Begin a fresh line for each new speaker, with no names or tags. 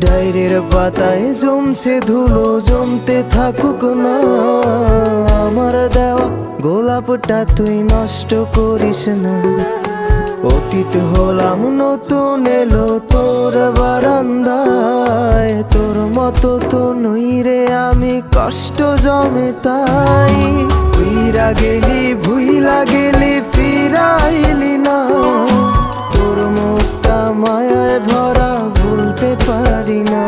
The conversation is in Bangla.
ডায়েরির পাতায় জমছে ধুলো, জমতে থাকুক না। আমার দেওয়া গোলাপটা তুই নষ্ট করিস না। অতীত হলাম, নতুন এলো তোর বারান্দায়। তোর মতো তো নই রে আমি, কষ্ট জমে তাই। ফিরা গেলি, ভুইলা গেলি, ফিরাইলি না। তোর মুখটা মায়ায় ভরা, ভুলতে পারি না।